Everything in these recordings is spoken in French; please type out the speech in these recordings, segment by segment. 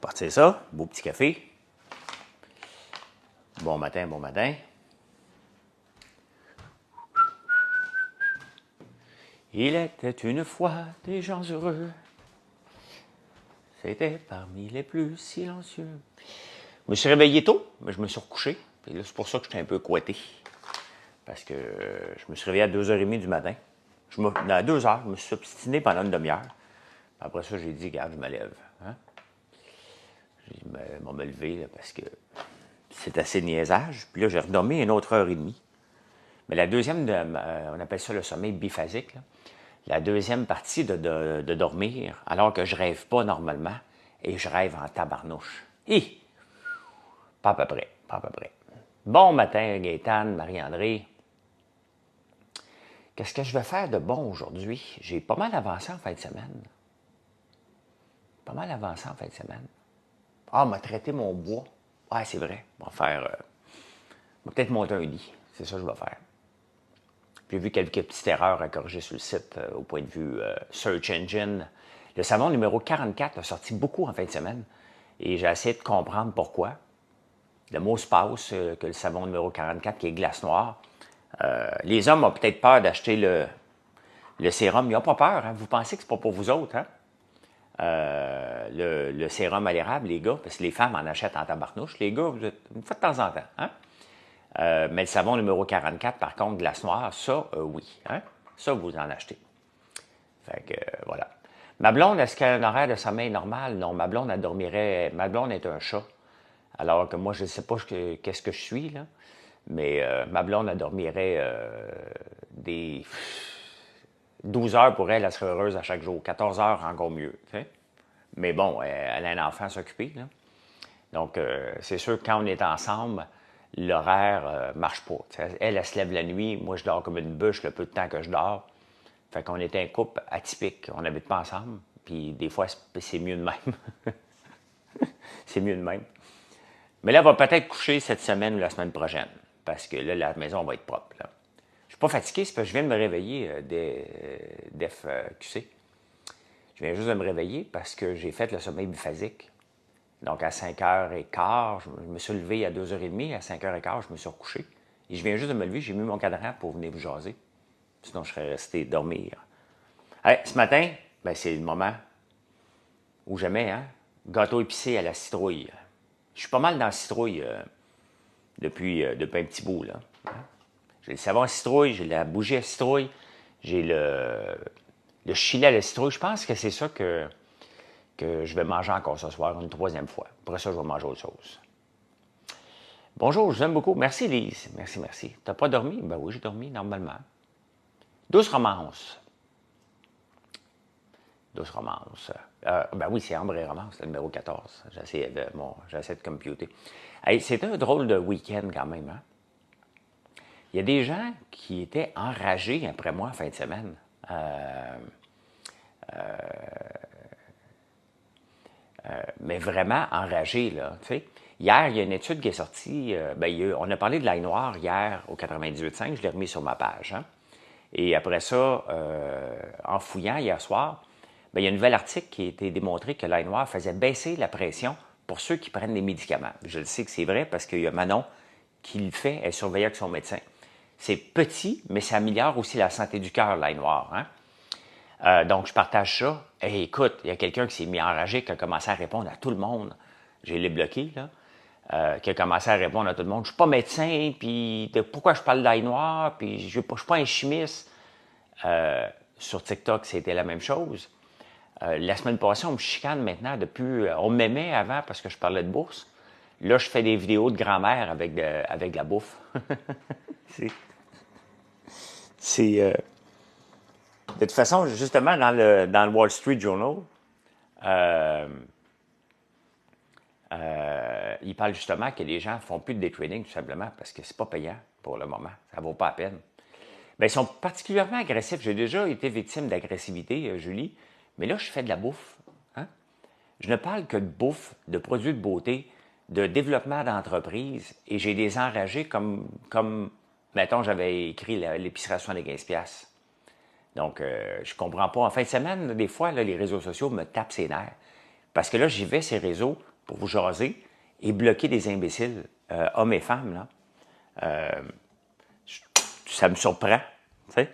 partir ça. Beau petit café. Bon matin, bon matin. Il était une fois des gens heureux. C'était parmi les plus silencieux. Je me suis réveillé tôt, mais je me suis recouché. Et là, c'est pour ça que j'étais un peu couetté. Parce que je me suis réveillé à 2h30 du matin. À 2h, je me suis obstiné pendant une demi-heure. Après ça, j'ai dit, regarde, je me lève. Hein? J'ai dit, ben, me lever là, parce que c'est assez niaisage. Puis là, j'ai redormi une autre heure et demie. Mais la deuxième, on appelle ça le sommeil biphasique, là. La deuxième partie de dormir, alors que je rêve pas normalement, et je rêve en tabarnouche. Pas à peu près, pas à peu près. Bon matin, Gaétane, Marie-André. Qu'est-ce que je vais faire de bon aujourd'hui? J'ai pas mal avancé en fin de semaine. Pas mal avancé en fin de semaine. Ah, m'a traité mon bois. Ah, c'est vrai. On va faire... on va peut-être monter un lit. C'est ça que je vais faire. J'ai vu quelques petites erreurs à corriger sur le site au point de vue Search Engine. Le savon numéro 44 a sorti beaucoup en fin de semaine et j'ai essayé de comprendre pourquoi. Le mot se passe que le savon numéro 44 qui est glace noire. Les hommes ont peut-être peur d'acheter le sérum. Ils n'ont pas peur. Hein? Vous pensez que c'est pas pour vous autres. Hein? Le sérum à l'érable, les gars, parce que les femmes en achètent en tabarnouche. Les gars, vous êtes une fois de temps en temps. Hein? Mais le savon numéro 44, par contre, glace noire, ça, oui. Hein? Ça, vous en achetez. Fait que, voilà. Ma blonde, est-ce qu'elle a un horaire de sommeil normal? Non, ma blonde, elle dormirait... Ma blonde est un chat. Alors que moi, je ne sais pas qu'est-ce que je suis, là. Mais ma blonde, elle dormirait des... 12 heures pour elle, elle serait heureuse à chaque jour. 14 heures, encore mieux. T'sais? Mais bon, elle a un enfant à s'occuper, là. Donc, c'est sûr que quand on est ensemble... l'horaire marche pas. Elle se lève la nuit, moi je dors comme une bûche le peu de temps que je dors. Fait qu'on était un couple atypique, on n'habite pas ensemble, puis des fois c'est mieux de même. C'est mieux de même. Mais là, elle va peut-être coucher cette semaine ou la semaine prochaine, parce que là, la maison va être propre. Là. Je suis pas fatigué, c'est parce que je viens de me réveiller d'FQC. Je viens juste de me réveiller parce que j'ai fait le sommeil biphasique. Donc, à 5h15, je me suis levé à 2h30. À 5h15, je me suis recouché. Et je viens juste de me lever, j'ai mis mon cadran pour venir vous jaser. Sinon, je serais resté dormir. Hey, ce matin, ben, c'est le moment où j'aimais, hein? Gâteau épicé à la citrouille. Je suis pas mal dans la citrouille depuis un petit bout, là. J'ai le savon à citrouille, j'ai la bougie à citrouille, j'ai le chili à la citrouille. Je pense que c'est ça que je vais manger encore ce soir, une troisième fois. Après ça, je vais manger autre chose. Bonjour, je vous aime beaucoup. Merci, Lise. Merci, merci. T'as pas dormi? Ben oui, j'ai dormi normalement. Douce romance. Douce romance. Ben oui, c'est Ambre et romance, le numéro 14. J'essaie de computer. Hey, c'était un drôle de week-end quand même. Hein? Il y a des gens qui étaient enragés après moi en fin de semaine. Mais vraiment enragés, là. Tu sais. Hier, il y a une étude qui est sortie. On a parlé de l'ail noir hier au 98.5. Je l'ai remis sur ma page. Hein? Et après ça, en fouillant hier soir, il y a un nouvel article qui a été démontré que l'ail noir faisait baisser la pression pour ceux qui prennent des médicaments. Je le sais que c'est vrai parce qu'il y a Manon qui le fait. Elle surveille avec son médecin. C'est petit, mais ça améliore aussi la santé du cœur, l'ail noir. Hein? Donc, je partage ça. Et écoute, il y a quelqu'un qui s'est mis enragé, qui a commencé à répondre à tout le monde. J'ai les bloqué, là. Qui a commencé à répondre à tout le monde. Je suis pas médecin, puis pourquoi je parle d'ail noir, puis je suis pas un chimiste. Sur TikTok, c'était la même chose. La semaine passée, on me chicane maintenant depuis... on m'aimait avant parce que je parlais de bourse. Là, je fais des vidéos de grand-mère avec de la bouffe. De toute façon, justement, dans le Wall Street Journal, il parle justement que les gens ne font plus de day trading tout simplement parce que c'est pas payant pour le moment. Ça ne vaut pas la peine. Bien, ils sont particulièrement agressifs. J'ai déjà été victime d'agressivité, Julie, mais là, je fais de la bouffe. Hein? Je ne parle que de bouffe, de produits de beauté, de développement d'entreprise, et j'ai des enragés comme mettons, j'avais écrit l'épicerie à 75$. Donc, je comprends pas. En fin de semaine, des fois, là, les réseaux sociaux me tapent ses nerfs. Parce que là, j'y vais, ces réseaux, pour vous jaser et bloquer des imbéciles, hommes et femmes, là. Ça me surprend. T'sais.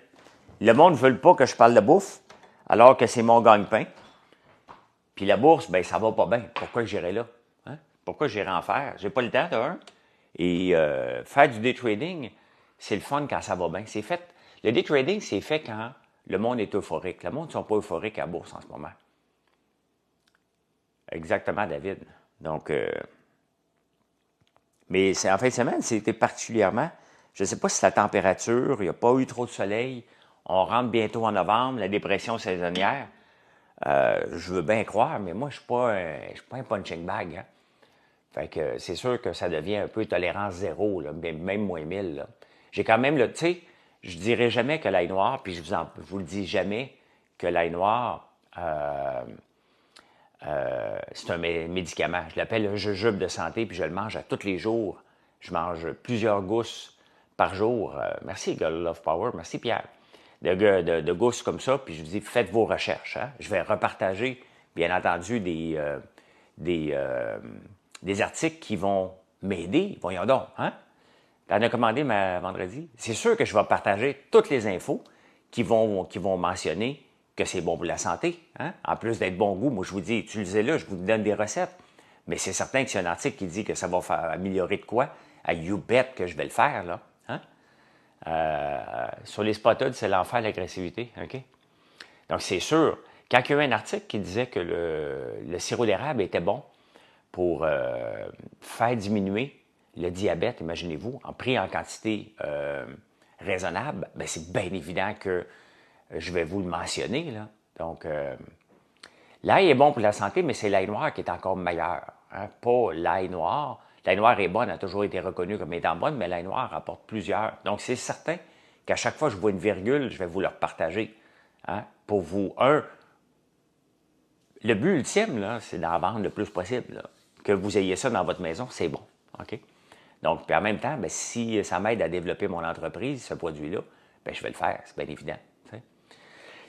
Le monde ne veut pas que je parle de bouffe, alors que c'est mon gagne-pain. Puis la bourse, ben ça va pas bien. Pourquoi j'irais là? Hein? Pourquoi j'irais en faire? J'ai pas le temps, d'un. Et faire du day trading, c'est le fun quand ça va bien. C'est fait. Le day trading, c'est fait quand le monde est euphorique. Le monde ne sont pas euphoriques à la bourse en ce moment. Exactement, David. Donc, mais c'est en fin de semaine, c'était particulièrement, je ne sais pas si la température, il n'y a pas eu trop de soleil, on rentre bientôt en novembre, la dépression saisonnière. Je veux bien croire, mais moi, je ne suis pas un punching bag. Hein. Fait que c'est sûr que ça devient un peu tolérance zéro, là, même moins 1000. Là. J'ai quand même, tu sais, je dirais jamais que l'ail noir, puis je vous le dis jamais que l'ail noir, c'est un médicament. Je l'appelle un jujube de santé, puis je le mange à tous les jours. Je mange plusieurs gousses par jour. Merci, Girl Love Power. Merci, Pierre. De gousses comme ça, puis je vous dis, faites vos recherches. Hein? Je vais repartager, bien entendu, des articles qui vont m'aider. Voyons donc. Hein? T'en as commandé vendredi? C'est sûr que je vais partager toutes les infos qui vont mentionner que c'est bon pour la santé. Hein? En plus d'être bon goût, moi je vous dis, utilisez-le, je vous donne des recettes. Mais c'est certain que c'est un article qui dit que ça va améliorer de quoi. À you bet que je vais le faire, là. Hein? Sur les Spotted, c'est l'enfer, l'agressivité. OK? Donc c'est sûr. Quand il y a eu un article qui disait que le sirop d'érable était bon pour faire diminuer le diabète, imaginez-vous, en quantité raisonnable, bien, c'est bien évident que je vais vous le mentionner. Là. Donc, l'ail est bon pour la santé, mais c'est l'ail noir qui est encore meilleur. Hein? Pas l'ail noir. L'ail noir est bonne, a toujours été reconnue comme étant bonne, mais l'ail noir apporte plusieurs. Donc, c'est certain qu'à chaque fois que je vois une virgule, je vais vous le repartager. Hein? Pour vous, le but ultime, là, c'est d'en vendre le plus possible. Là. Que vous ayez ça dans votre maison, c'est bon. OK? Donc, puis en même temps, bien, si ça m'aide à développer mon entreprise, ce produit-là, bien, je vais le faire, c'est bien évident. T'sais.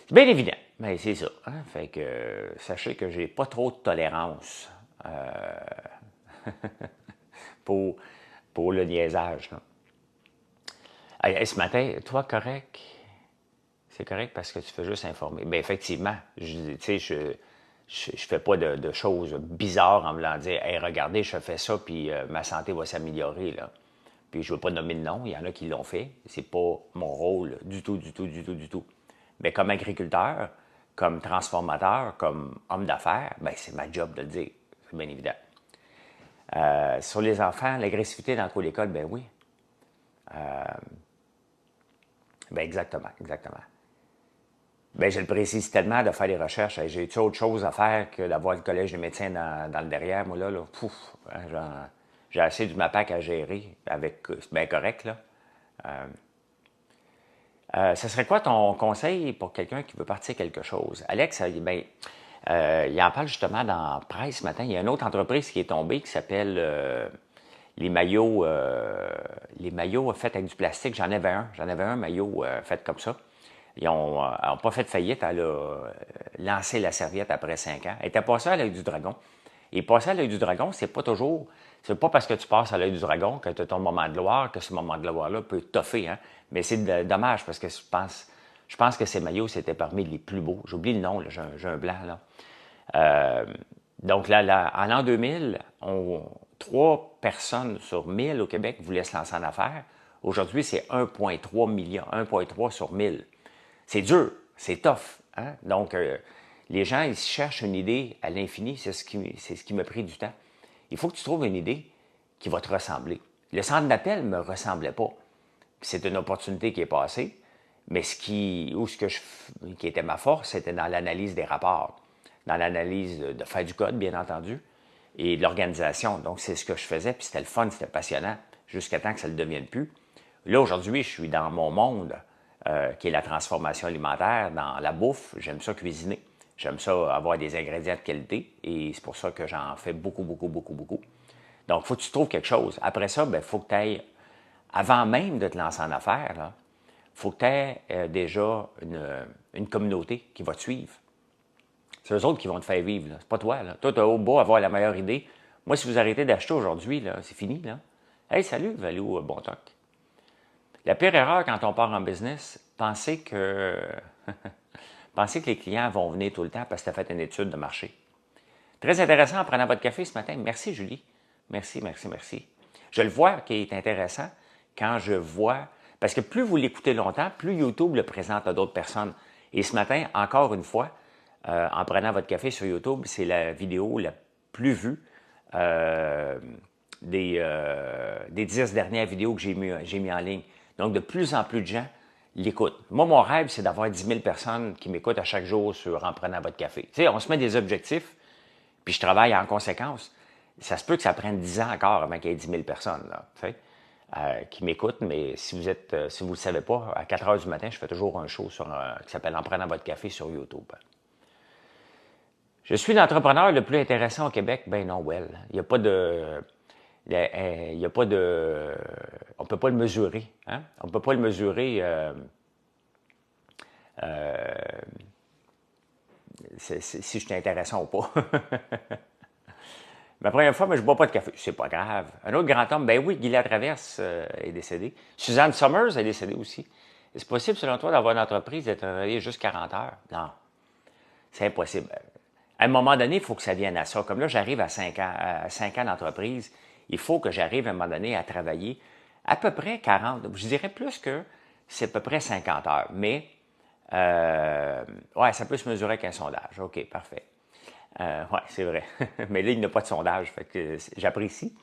C'est bien évident, mais c'est ça. Hein? Fait que sachez que j'ai pas trop de tolérance pour le niaisage. Hey, ce matin, toi, correct? C'est correct parce que tu fais juste informer. Bien, effectivement, tu sais, je fais pas de choses bizarres en voulant dire « Hey, regardez, je fais ça, puis ma santé va s'améliorer. » là. Puis je ne veux pas nommer de nom, il y en a qui l'ont fait. C'est pas mon rôle du tout. Mais comme agriculteur, comme transformateur, comme homme d'affaires, bien, c'est ma job de le dire. C'est bien évident. Sur les enfants, l'agressivité dans le cours d'école, ben oui. Ben exactement. Ben, je le précise tellement de faire des recherches. J'ai autre chose à faire que d'avoir le collège des médecins dans le derrière. Moi, là pouf, hein, j'ai assez du MAPAC à gérer. C'est bien correct, là. Ce serait quoi ton conseil pour quelqu'un qui veut partir quelque chose? Alex, il en parle justement dans la presse ce matin. Il y a une autre entreprise qui est tombée qui s'appelle les maillots faits avec du plastique. J'en avais un maillot fait comme ça. Ils n'ont pas fait de faillite. Elle a lancé la serviette après 5 ans. Elle était passée à l'œil du dragon. Et passer à l'œil du dragon, c'est pas parce que tu passes à l'œil du dragon que tu as ton moment de gloire, que ce moment de gloire-là peut toffer. Hein? Mais c'est dommage parce que je pense que ces maillots, c'était parmi les plus beaux. J'oublie le nom, là, j'ai un blanc. Là. Donc là, en l'an 2000, 3 personnes sur 1000 au Québec voulaient se lancer en affaires. Aujourd'hui, c'est 1,3 million, 1,3 sur 1000. C'est dur, c'est tough. Hein? Donc, les gens, ils cherchent une idée à l'infini. C'est ce qui m'a pris du temps. Il faut que tu trouves une idée qui va te ressembler. Le centre d'appel ne me ressemblait pas. C'est une opportunité qui est passée, mais qui était ma force, c'était dans l'analyse des rapports, dans l'analyse de faire du code, bien entendu, et de l'organisation. Donc, c'est ce que je faisais, puis c'était le fun, c'était passionnant, jusqu'à temps que ça ne le devienne plus. Là, aujourd'hui, je suis dans mon monde, qui est la transformation alimentaire, dans la bouffe. J'aime ça cuisiner. J'aime ça avoir des ingrédients de qualité, et c'est pour ça que j'en fais beaucoup. Donc, il faut que tu trouves quelque chose. Après ça, il faut que tu ailles, avant même de te lancer en affaires, il faut que tu aies déjà une communauté qui va te suivre. C'est eux autres qui vont te faire vivre. C'est pas toi. Là. Toi, tu as beau avoir la meilleure idée, Moi, si vous arrêtez d'acheter aujourd'hui, là, c'est fini, là. Hey, salut, Valou, bon toc. La pire erreur quand on part en business, pensez que les clients vont venir tout le temps parce que tu as fait une étude de marché. Très intéressant en prenant votre café ce matin. Merci, Julie. Merci, merci, merci. Je le vois qui est intéressant quand je vois, parce que plus vous l'écoutez longtemps, plus YouTube le présente à d'autres personnes. Et ce matin, encore une fois, en prenant votre café sur YouTube, c'est la vidéo la plus vue des 10 dernières vidéos que j'ai mis en ligne. Donc, de plus en plus de gens l'écoutent. Moi, mon rêve, c'est d'avoir 10 000 personnes qui m'écoutent à chaque jour en prenant votre café. Tu sais, on se met des objectifs, puis je travaille en conséquence. Ça se peut que ça prenne 10 ans encore avant qu'il y ait 10 000 personnes là, tu sais, qui m'écoutent, mais si vous ne le savez pas, à 4 heures du matin, je fais toujours un show qui s'appelle « En prenant votre café » sur YouTube. Je suis l'entrepreneur le plus intéressant au Québec. Ben non, well, il n'y a pas de... Il y a pas de... On ne peut pas le mesurer. Hein? On ne peut pas le mesurer... si je suis intéressant ou pas. La première fois, mais je ne bois pas de café. C'est pas grave. Un autre grand homme, ben oui, Guy Latraverse est décédé. Suzanne Summers est décédée aussi. Est-ce possible, selon toi, d'avoir une entreprise et de travailler juste 40 heures? Non. C'est impossible. À un moment donné, il faut que ça vienne à ça. Comme là, j'arrive à 5 ans d'entreprise. Il faut que j'arrive à un moment donné à travailler à peu près 40. Je dirais plus que c'est à peu près 50 heures. Mais, ouais, ça peut se mesurer avec un sondage. OK, parfait. Oui, c'est vrai. Mais là, il n'y a pas de sondage, fait que j'apprécie.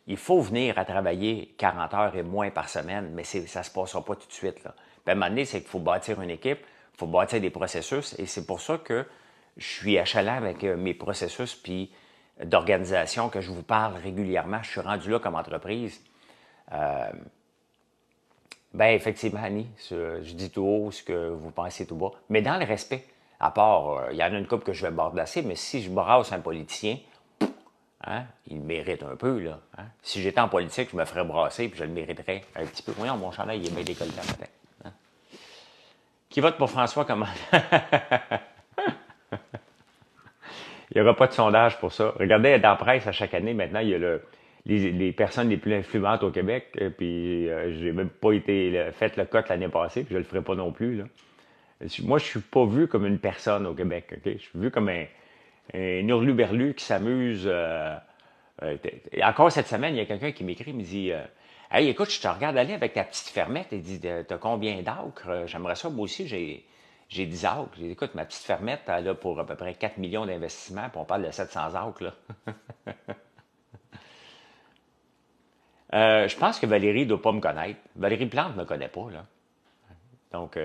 Il faut venir à travailler 40 heures et moins par semaine, mais ça ne se passera pas tout de suite. Là. Puis à un moment donné, c'est qu'il faut bâtir une équipe, il faut bâtir des processus, et c'est pour ça que je suis achalant avec mes processus puis d'organisation, que je vous parle régulièrement. Je suis rendu là comme entreprise. Ben effectivement, Annie, je dis tout haut ce que vous pensez tout bas, mais dans le respect. À part, il y en a une couple que je vais bardasser, mais si je brasse un politicien, hein, il mérite un peu, là. Hein? Si j'étais en politique, je me ferais brasser, puis je le mériterais un petit peu. Voyons, mon chandail, il est bien décolleté le matin. Hein? Qui vote pour François comment? Il n'y aura pas de sondage pour ça. Regardez, dans la presse, à chaque année, maintenant, il y a les personnes les plus influentes au Québec, puis j'ai même pas fait le cote l'année passée, puis je le ferai pas non plus, là. Moi, je suis pas vu comme une personne au Québec, OK? Je suis vu comme un hurluberlu qui s'amuse. Encore cette semaine, il y a quelqu'un qui m'écrit, il me dit Hey, écoute, je te regarde aller avec ta petite fermette. Il dit T'as combien d'acres? J'aimerais ça, moi aussi, j'ai 10 acres. J'ai dit Écoute, ma petite fermette, elle a pour à peu près 4 millions d'investissements, puis on parle de 700 acres, là. Je pense que Valérie ne doit pas me connaître. Valérie Plante ne me connaît pas, là. Donc,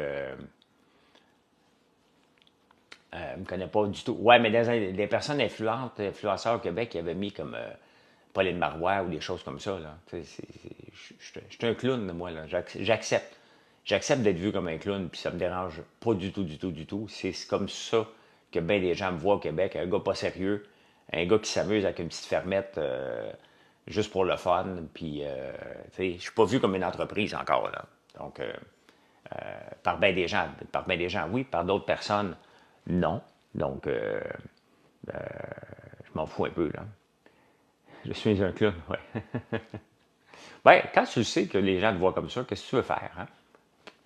me connaît pas du tout. Ouais, mais des personnes influenceurs au Québec qui avaient mis comme Pauline Marois ou des choses comme ça. Là. Je suis un clown, moi. Là. J'accepte. J'accepte d'être vu comme un clown, puis ça me dérange pas du tout, du tout, du tout. C'est comme ça que bien des gens me voient au Québec. Un gars pas sérieux, un gars qui s'amuse avec une petite fermette juste pour le fun. Puis, je suis pas vu comme une entreprise encore. Là. Donc, par bien des gens, oui, par d'autres personnes, non. Donc, je m'en fous un peu, là. Je suis un clown, oui. Ben, quand tu sais que les gens te voient comme ça, qu'est-ce que tu veux faire, hein?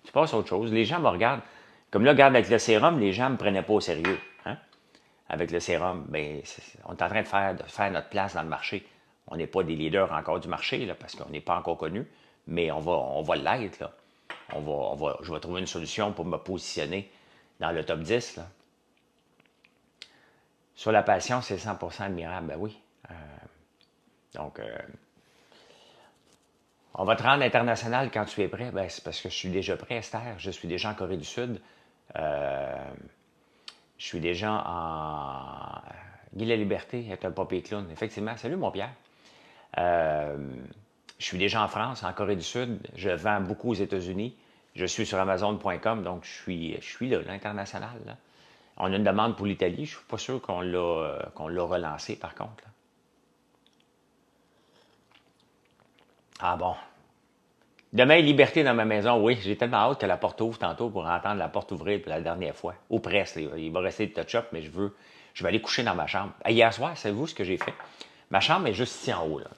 Tu passes à autre chose. Les gens me regardent. Comme là, regarde, avec le sérum, les gens ne me prenaient pas au sérieux, hein? Avec le sérum, ben, on est en train de faire notre place dans le marché. On n'est pas des leaders encore du marché, là, parce qu'on n'est pas encore connus, mais on va l'être, là. Je vais trouver une solution pour me positionner dans le top 10, là. Sur la passion, c'est 100% admirable. Ben oui. Donc, on va te rendre international quand tu es prêt. Ben, c'est parce que je suis déjà prêt, Esther. Je suis déjà en Corée du Sud. Je suis déjà en... Guy La Liberté est un papier clown. Effectivement. Salut, mon Pierre. Je suis déjà en France, en Corée du Sud. Je vends beaucoup aux États-Unis. Je suis sur Amazon.com, donc je suis là, l'international. Là. On a une demande pour l'Italie. Je ne suis pas sûr qu'on l'a relancé, par contre. Là. Ah bon. Demain, liberté dans ma maison. Oui, j'ai tellement hâte que la porte ouvre tantôt pour entendre la porte ouvrir pour la dernière fois. Ou presque. Il va rester de touch-up, mais je Je vais aller coucher dans ma chambre. Hier soir, savez-vous ce que j'ai fait? Ma chambre est juste ici en haut. Là.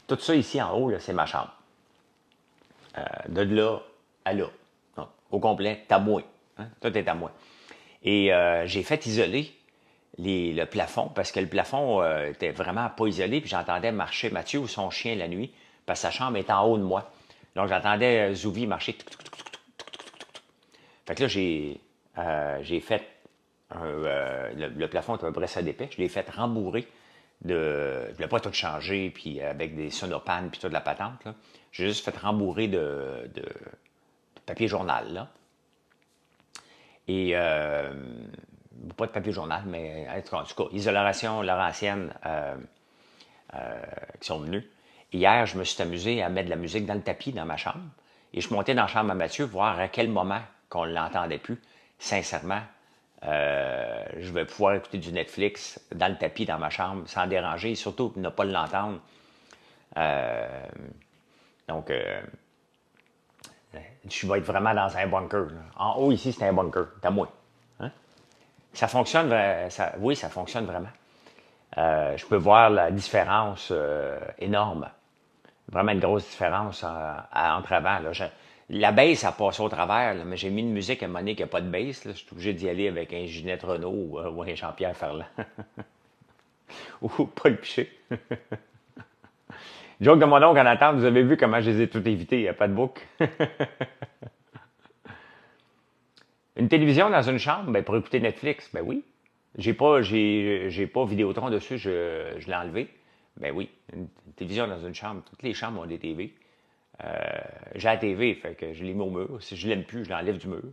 Tout ça ici en haut, c'est ma chambre. De là à là. Donc, au complet, à moi. Hein? Tout est à moi. Et j'ai fait isoler le plafond parce que le plafond était vraiment pas isolé. Puis j'entendais marcher Mathieu ou son chien la nuit parce que sa chambre est en haut de moi. Donc j'entendais Zouvi marcher. Fait que là, j'ai fait le plafond est un bresset d'épais. Je l'ai fait rembourrer je ne voulais pas tout changer, puis avec des sonopanes, puis toute la patente. Là. J'ai juste fait rembourrer de papier journal. Là. Et, pas de papier journal, mais en tout cas, isolation laurentienne qui sont venus. Hier, je me suis amusé à mettre de la musique dans le tapis dans ma chambre. Et je suis monté dans la chambre à Mathieu, voir à quel moment qu'on ne l'entendait plus. Sincèrement, je vais pouvoir écouter du Netflix dans le tapis dans ma chambre sans déranger et surtout ne pas l'entendre. Donc, je vais être vraiment dans un bunker. Là. En haut, ici, c'est un bunker. C'est à moi. Hein? Ça fonctionne, oui, ça fonctionne vraiment. Je peux voir la différence énorme. Vraiment une grosse différence entre avant. Là. La bass a passé au travers, là, mais j'ai mis une musique à un moment donné qui n'a pas de bass. Là. Je suis obligé d'y aller avec un Ginette Renault ou un Jean-Pierre Ferland. Ou Paul Piché. Joke de mon oncle en attente, vous avez vu comment je les ai tout évités, il n'y a pas de boucle. Une télévision dans une chambre, ben, pour écouter Netflix, ben oui. J'ai pas Vidéotron dessus, je l'ai enlevé. Ben oui, une télévision dans une chambre, toutes les chambres ont des TV. J'ai la TV, fait que je l'ai mis au mur. Si je l'aime plus, je l'enlève du mur.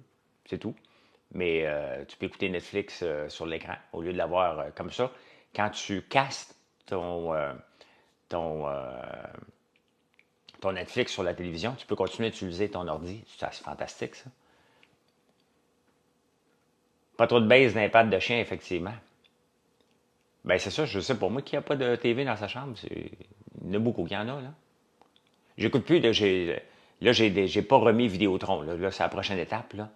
C'est tout. Mais tu peux écouter Netflix sur l'écran au lieu de l'avoir comme ça. Quand tu castes ton Netflix sur la télévision, tu peux continuer d'utiliser ton ordi. C'est fantastique, ça. Pas trop de base d'impact de chien, effectivement. Ben c'est ça, je sais pour moi qui n'a pas de TV dans sa chambre. Il y en a beaucoup qui en a, là. J'écoute plus, là, j'ai pas remis Vidéotron. Là c'est la prochaine étape, là.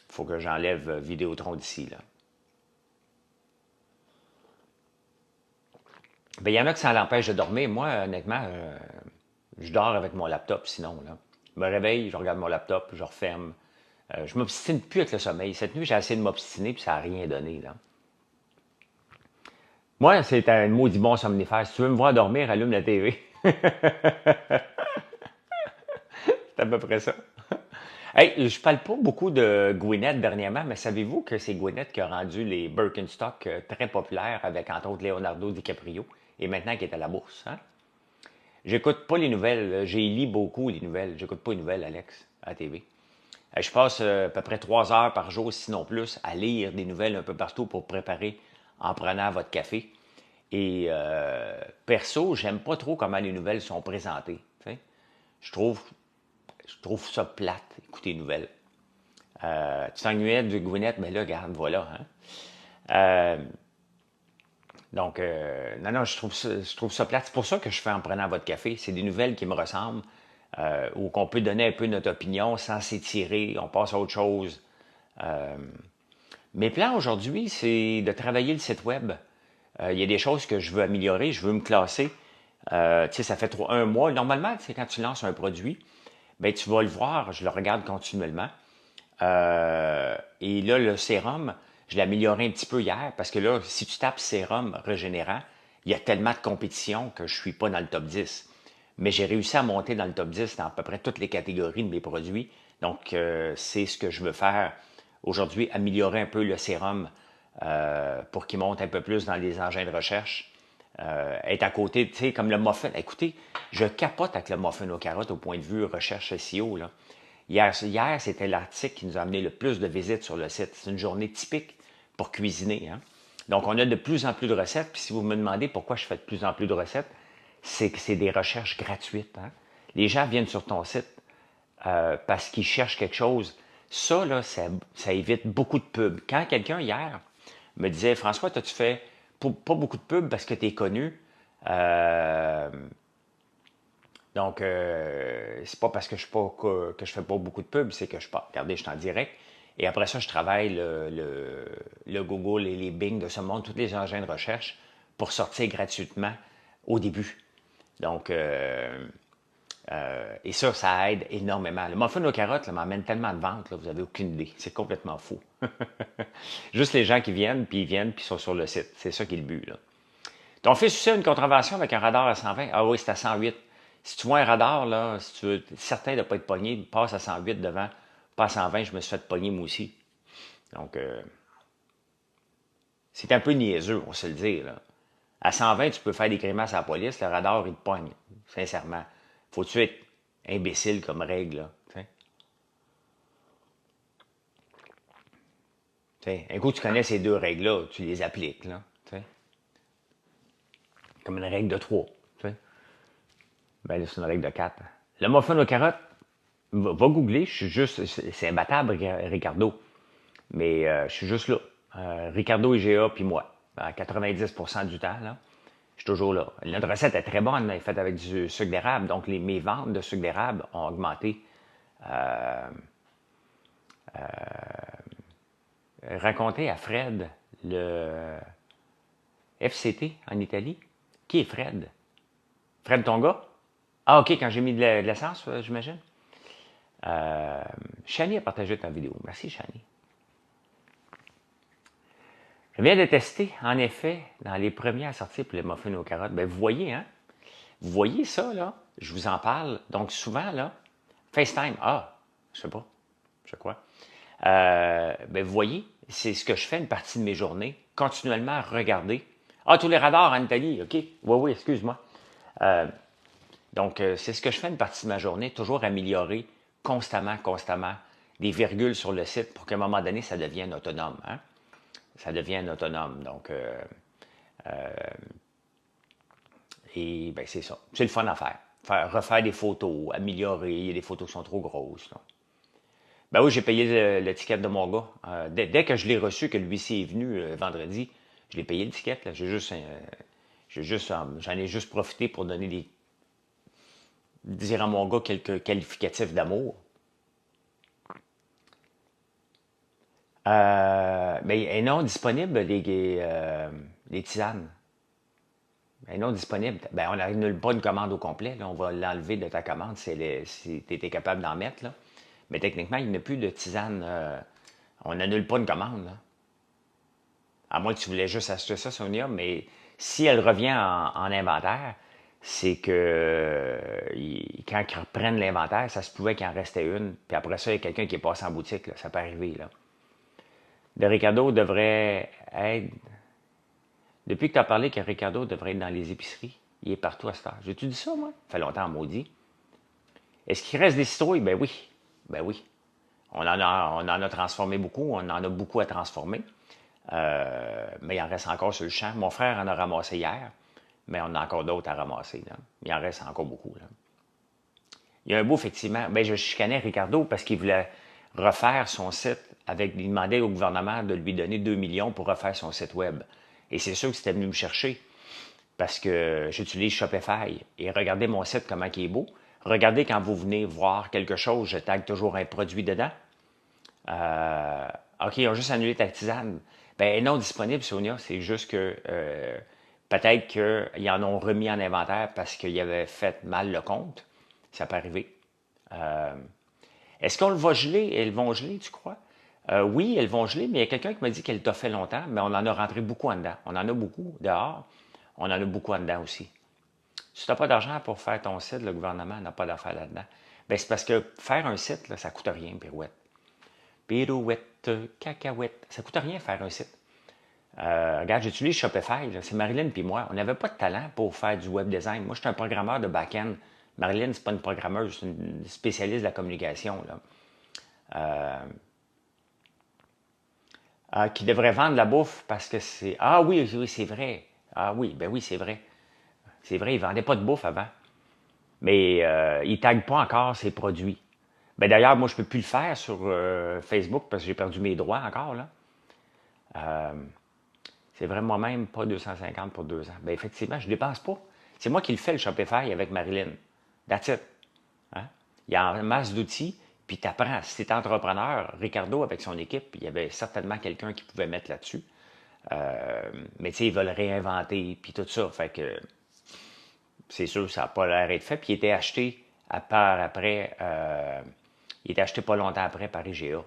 Faut que j'enlève Vidéotron d'ici, là. Ben, il y en a que ça l'empêche de dormir. Moi, honnêtement, je dors avec mon laptop, sinon, là. Je me réveille, je regarde mon laptop, je referme. Je m'obstine plus avec le sommeil. Cette nuit, j'ai essayé de m'obstiner, puis ça n'a rien donné, là. Moi, c'est un maudit bon somnifère. Si tu veux me voir dormir, allume la TV. C'est à peu près ça. Hey, je parle pas beaucoup de Gwyneth dernièrement, mais savez-vous que c'est Gwyneth qui a rendu les Birkenstock très populaires avec, entre autres, Leonardo DiCaprio, et maintenant qui est à la bourse, hein? J'écoute pas les nouvelles. J'ai lis beaucoup les nouvelles. J'écoute pas les nouvelles, Alex, à la TV. Je passe à peu près 3 heures par jour, sinon plus, à lire des nouvelles un peu partout pour préparer en prenant votre café. Et perso, j'aime pas trop comment les nouvelles sont présentées. T'sais. Je trouve ça plate, écouter les nouvelles. Tu t'ennuyais du Gwyneth, mais là, regarde, voilà. Hein? Donc, non, je trouve ça plate. C'est pour ça que je fais en prenant votre café. C'est des nouvelles qui me ressemblent, où qu'on peut donner un peu notre opinion sans s'étirer, on passe à autre chose. Mes plans aujourd'hui, c'est de travailler le site web. Il y a des choses que je veux améliorer, je veux me classer. Tu sais, ça fait un mois. Normalement, c'est quand tu lances un produit, ben tu vas le voir, je le regarde continuellement. Et là, le sérum, je l'ai amélioré un petit peu hier parce que là, si tu tapes sérum régénérant, il y a tellement de compétition que je suis pas dans le top 10. Mais j'ai réussi à monter dans le top 10 dans à peu près toutes les catégories de mes produits. Donc, c'est ce que je veux faire aujourd'hui, améliorer un peu le sérum pour qu'il monte un peu plus dans les engins de recherche. Être à côté, tu sais, comme le muffin. Écoutez, je capote avec le muffin aux carottes au point de vue recherche SEO, là. Hier c'était l'article qui nous a amené le plus de visites sur le site. C'est une journée typique pour cuisiner. Hein? Donc, on a de plus en plus de recettes. Puis si vous me demandez pourquoi je fais de plus en plus de recettes, c'est que c'est des recherches gratuites. Hein? Les gens viennent sur ton site parce qu'ils cherchent quelque chose. Ça, là, ça évite beaucoup de pubs. Quand quelqu'un, hier, me disait « François, t'as-tu fait pas beaucoup de pubs parce que tu es connu? Donc, c'est pas parce que je fais pas beaucoup de pubs, c'est que je pas. Regardez, je suis en direct. Et après ça, je travaille le Google et les Bing de ce monde, tous les engins de recherche, pour sortir gratuitement au début. Donc, et ça aide énormément. Le muffin aux carottes m'emmène tellement de ventes, là, vous n'avez aucune idée. C'est complètement fou. Juste les gens qui viennent, puis ils sont sur le site. C'est ça qui est le but, là. Ton fils aussi a une contravention avec un radar à 120. Ah oui, c'est à 108. Si tu vois un radar, là, si tu veux être certain de ne pas être pogné, passe à 108 devant, pas à 120, je me suis fait pogner moi aussi. Donc, c'est un peu niaiseux, on se le dit, là. À 120, tu peux faire des grimaces à la police, le radar, il te pogne. Sincèrement. Faut-tu être imbécile comme règle, là? T'sais, un coup, tu connais ces deux règles-là, tu les appliques, là. T'sais. Comme une règle de 3. Ben là, c'est une règle de 4. Le muffin aux carottes, va googler, je suis juste, c'est imbattable, Ricardo. Mais je suis juste là. Ricardo IGA, puis moi. À 90% du temps, là, je suis toujours là. Notre recette est très bonne, elle est faite avec du sucre d'érable. Donc, mes ventes de sucre d'érable ont augmenté. Racontez à Fred le FCT en Italie. Qui est Fred? Fred ton gars? Ah, OK, quand j'ai mis de l'essence, j'imagine. Shani a partagé ta vidéo. Merci, Shani. Je viens de tester, en effet, dans les premiers à sortir pour les muffins aux carottes. Ben, vous voyez, hein? Vous voyez ça, là? Je vous en parle. Donc, souvent, là, FaceTime. Ah, je sais pas. Je sais quoi. Ben, vous voyez, c'est ce que je fais une partie de mes journées. Continuellement à regarder. Ah, tous les radars en Italie, OK? Oui, oui, excuse-moi. Donc, c'est ce que je fais une partie de ma journée, toujours améliorer constamment, des virgules sur le site pour qu'à un moment donné, ça devienne autonome. Hein? Ça devient autonome. Donc, et ben, c'est ça. C'est le fun à faire. Refaire des photos, améliorer. Il y a des photos qui sont trop grosses. Là. Ben oui, j'ai payé l'étiquette de mon gars. Dès que je l'ai reçu, que lui-ci est venu vendredi, je l'ai payé l'étiquette. J'en ai juste profité pour dire à mon gars quelques qualificatifs d'amour. Mais est non disponible les tisanes. Elle est non disponible. Ben, on n'annule pas une commande au complet. Là. On va l'enlever de ta commande si tu étais capable d'en mettre. Là. Mais techniquement, il n'y a plus de tisane. On n'annule pas une commande. Là. À moins que tu voulais juste acheter ça, Sonia. Mais si elle revient en inventaire, c'est que quand ils reprennent l'inventaire, ça se pouvait qu'il en restait une. Puis après ça, il y a quelqu'un qui est passé en boutique. Là. Ça peut arriver. Là. De Ricardo devrait être. Depuis que tu as parlé que Ricardo devrait être dans les épiceries, il est partout à cette heure. J'ai-tu dit ça, moi? Ça fait longtemps, maudit. Est-ce qu'il reste des citrouilles? Ben oui. Ben oui. On en a transformé beaucoup. On en a beaucoup à transformer. Mais il en reste encore sur le champ. Mon frère en a ramassé hier, mais on a encore d'autres à ramasser. Là. Il en reste encore beaucoup. Là. Il y a un bout, effectivement. Ben, je chicanais Ricardo parce qu'il voulait refaire son site il demandait au gouvernement de lui donner 2 millions pour refaire son site web. Et c'est sûr que c'était venu me chercher parce que j'utilise Shopify. Et regardez mon site, comment il est beau. Regardez quand vous venez voir quelque chose, je tag toujours un produit dedans. OK, ils ont juste annulé ta tisane. Ben non disponible, Sonia. C'est juste que peut-être qu'ils en ont remis en inventaire parce qu'ils avaient fait mal le compte. Ça peut arriver. Est-ce qu'on le va geler? Elles vont geler, tu crois? Oui, elles vont geler, mais il y a quelqu'un qui m'a dit qu'elle t'a fait longtemps, mais on en a rentré beaucoup en dedans. On en a beaucoup dehors, on en a beaucoup en dedans aussi. Si tu n'as pas d'argent pour faire ton site, le gouvernement n'a pas d'affaires là-dedans. Ben, c'est parce que faire un site, là, ça ne coûte rien, pirouette. Pirouette, cacahuète. Ça ne coûte rien faire un site. Regarde, j'utilise Shopify. C'est Marilyn puis moi. On n'avait pas de talent pour faire du web design. Moi, je suis un programmeur de back-end. Marilyn, c'est pas une programmeuse, c'est une spécialiste de la communication. Là. Qui devrait vendre la bouffe parce que c'est... Ah oui, oui, c'est vrai. Ah oui, ben oui, c'est vrai. C'est vrai, il ne vendait pas de bouffe avant. Mais il ne tague pas encore ses produits. Ben d'ailleurs, moi, je ne peux plus le faire sur Facebook parce que j'ai perdu mes droits encore. Là. C'est vrai, moi-même, pas 250 pour 2 ans. Ben effectivement, je ne dépense pas. C'est moi qui le fais, le Shopify, avec Marilyn. That's it. Hein? Il y a en masse d'outils. puis tu apprends. Si tu es entrepreneur, Ricardo, avec son équipe, il y avait certainement quelqu'un qui pouvait mettre là-dessus. Mais tu sais, ils veulent réinventer, puis tout ça. Fait que c'est sûr, ça n'a pas l'air d'être fait. Puis il était acheté à part après, il était acheté pas longtemps après par IGA.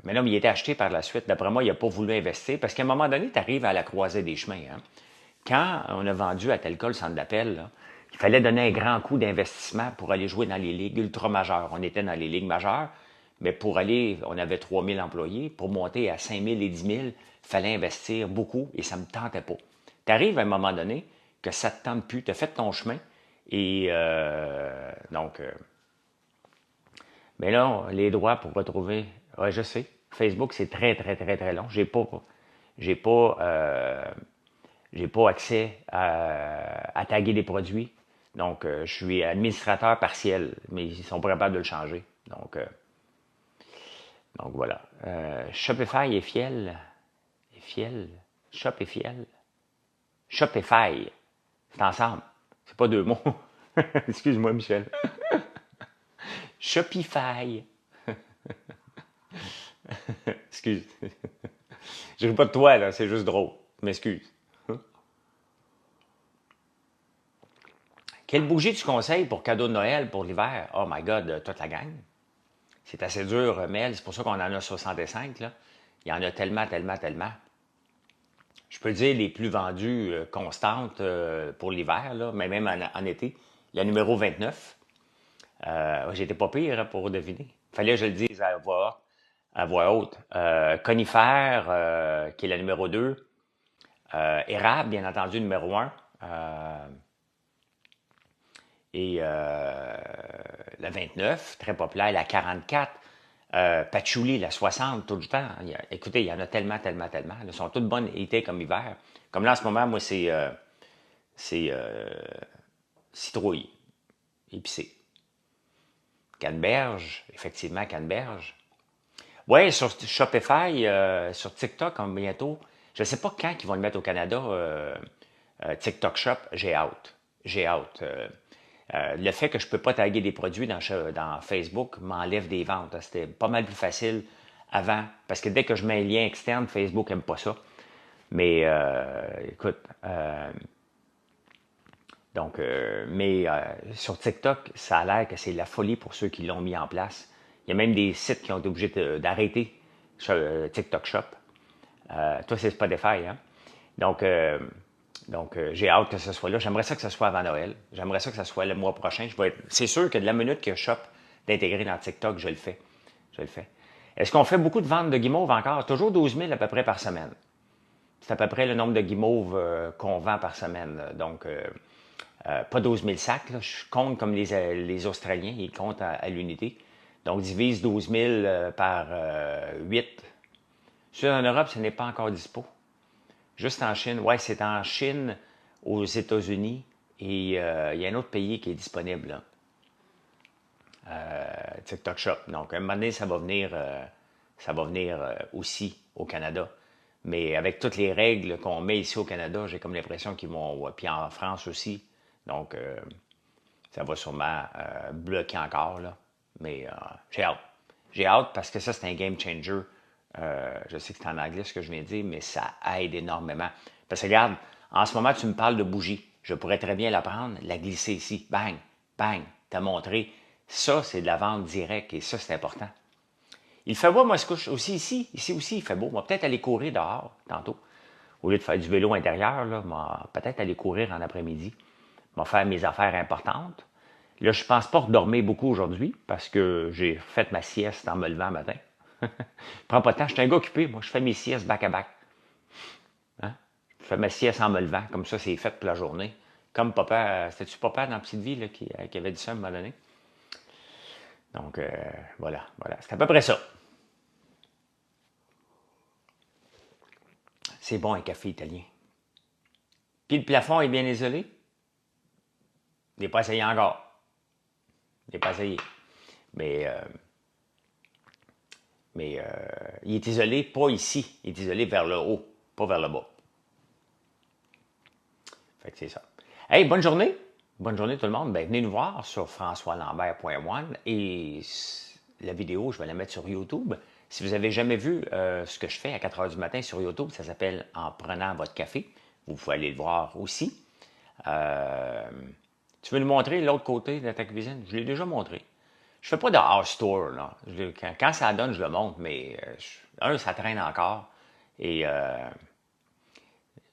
Mais non, mais il était acheté par la suite. D'après moi, il n'a pas voulu investir parce qu'à un moment donné, tu arrives à la croisée des chemins. Hein. Quand on a vendu à Telca le centre d'appel, là, il fallait donner un grand coup d'investissement pour aller jouer dans les ligues ultra-majeures. On était dans les ligues majeures, mais pour aller, on avait 3000 employés. Pour monter à 5000 et 10 000, il fallait investir beaucoup et ça ne me tentait pas. Tu arrives à un moment donné que ça ne te tente plus. Tu as fait ton chemin et mais là, les droits pour retrouver. Ouais, je sais. Facebook, c'est très, très, très, très long. J'ai pas, j'ai pas accès à taguer des produits. Donc, je suis administrateur partiel, mais ils sont pas capables de le changer. Donc voilà. Shopify et Fiel. Et Fiel. Shop et Fiel. Shopify. C'est ensemble. C'est pas deux mots. Excuse-moi, Michel. Shopify. Excuse. Je ris pas de toi, là. C'est juste drôle. Je m'excuse. Quelle bougie tu conseilles pour cadeau de Noël pour l'hiver? Oh my God, toute la gang. C'est assez dur, Mel. C'est pour ça qu'on en a 65, là. Il y en a tellement, tellement, tellement. Je peux dire les plus vendues constantes pour l'hiver, là, mais même en été. La numéro 29. J'étais pas pire hein, pour deviner. Fallait que je le dise à voix haute. Conifère, qui est la numéro 2. Érable, bien entendu, numéro 1. Et la 29, très populaire. La 44. Patchouli, la 60, tout le temps. Écoutez, il y en a tellement, tellement, tellement. Elles sont toutes bonnes été comme hiver. Comme là, en ce moment, moi, c'est citrouille, épicé. Canneberge, effectivement, canneberge. Oui, sur Shopify, sur TikTok, comme bientôt. Je ne sais pas quand ils vont le mettre au Canada, TikTok Shop, j'ai hâte. J'ai hâte. Le fait que je ne peux pas taguer des produits dans Facebook m'enlève des ventes. C'était pas mal plus facile avant, parce que dès que je mets un lien externe, Facebook n'aime pas ça. Mais écoute, sur TikTok, ça a l'air que c'est la folie pour ceux qui l'ont mis en place. Il y a même des sites qui ont été obligés d'arrêter TikTok Shop. Toi, c'est Spotify, hein? Donc, j'ai hâte que ce soit là. J'aimerais ça que ce soit avant Noël. J'aimerais ça que ce soit le mois prochain. C'est sûr que de la minute que Shop d'intégrer dans TikTok, je le fais. Je le fais. Est-ce qu'on fait beaucoup de ventes de guimauves encore? Toujours 12 000 à peu près par semaine. C'est à peu près le nombre de guimauves qu'on vend par semaine. Donc, pas 12 000 sacs. Là. Je compte comme les Australiens. Ils comptent à l'unité. Donc, divise 12 000 par 8. Sur en Europe, ce n'est pas encore dispo. Juste en Chine. Ouais, c'est en Chine, aux États-Unis, et il y a un autre pays qui est disponible. Là. TikTok Shop. Donc, à un moment donné, ça va venir aussi au Canada. Mais avec toutes les règles qu'on met ici au Canada, j'ai comme l'impression qu'ils vont... Puis en France aussi. Donc, ça va sûrement bloquer encore. Là. Mais j'ai hâte. J'ai hâte parce que ça, c'est un game changer. Je sais que c'est en anglais ce que je viens de dire, mais ça aide énormément. Parce que regarde, en ce moment, tu me parles de bougie. Je pourrais très bien la prendre, la glisser ici. Bang, bang, t'as montré. Ça, c'est de la vente directe et ça, c'est important. Il fait beau, moi, je couche aussi ici. Ici aussi, il fait beau. On va peut-être aller courir dehors tantôt. Au lieu de faire du vélo intérieur, là, peut-être aller courir en après-midi. Je vais faire mes affaires importantes. Là, je ne pense pas redormir beaucoup aujourd'hui parce que j'ai fait ma sieste en me levant le matin. Je prends pas de temps. Je suis un gars occupé. Moi, je fais mes siestes back-à-back. Hein? Je fais ma sieste en me levant. Comme ça, c'est fait pour la journée. Comme papa, c'était-tu papa dans la petite vie là, qui avait dit ça à un moment donné? Donc, voilà. C'est à peu près ça. C'est bon, un café italien. Puis le plafond est bien isolé? Je n'ai pas essayé encore. Je n'ai pas essayé. Mais il est isolé, pas ici. Il est isolé vers le haut, pas vers le bas. Fait que c'est ça. Hey, bonne journée. Bonne journée tout le monde. Ben, venez nous voir sur françoislambert.one et la vidéo, je vais la mettre sur YouTube. Si vous n'avez jamais vu ce que je fais à 4 heures du matin sur YouTube, ça s'appelle En prenant votre café. Vous pouvez aller le voir aussi. Tu veux nous montrer l'autre côté de ta cuisine? Je l'ai déjà montré. Je fais pas de house tour, là. Quand ça donne, je le montre, mais ça traîne encore. Et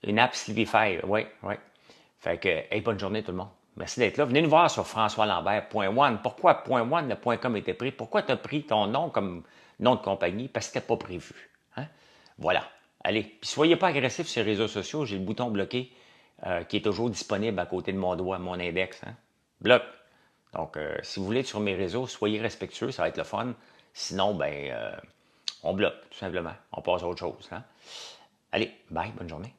une app Sleepify, oui, oui. Fait que, hey, bonne journée tout le monde. Merci d'être là. Venez nous voir sur françoislambert.one. Pourquoi .one, le .com était pris? Pourquoi tu as pris ton nom comme nom de compagnie? Parce que c'était pas prévu. Hein? Voilà. Allez, puis soyez pas agressifs sur les réseaux sociaux. J'ai le bouton bloqué qui est toujours disponible à côté de mon doigt, mon index. Hein? Bloc. Donc, si vous voulez être sur mes réseaux, soyez respectueux, ça va être le fun. Sinon, ben, on bloque, tout simplement. On passe à autre chose. Hein? Allez, bye, bonne journée.